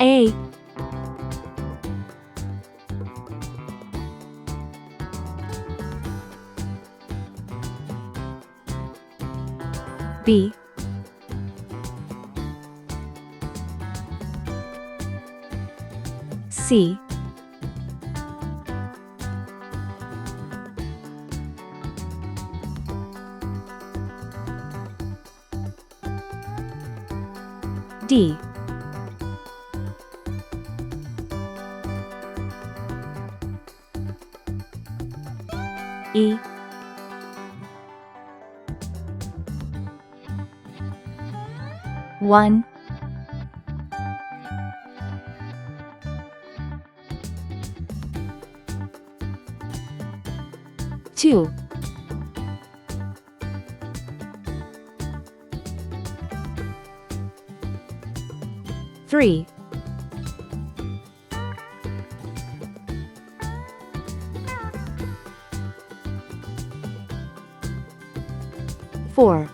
A, B, C, D, E, one, two, three, four,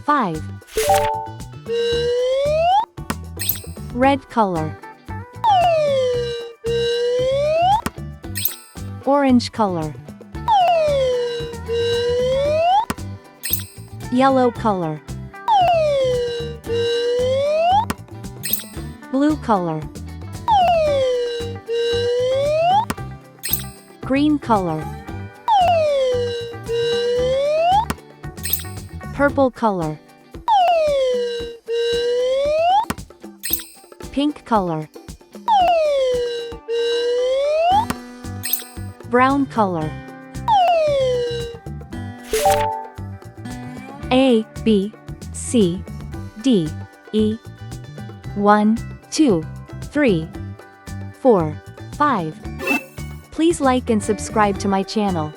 five, red color, orange color, yellow color, blue color, green color, purple color, pink color, brown color. A, B, C, D, E, 1, 2, 3, 4, 5. Please like and subscribe to my channel.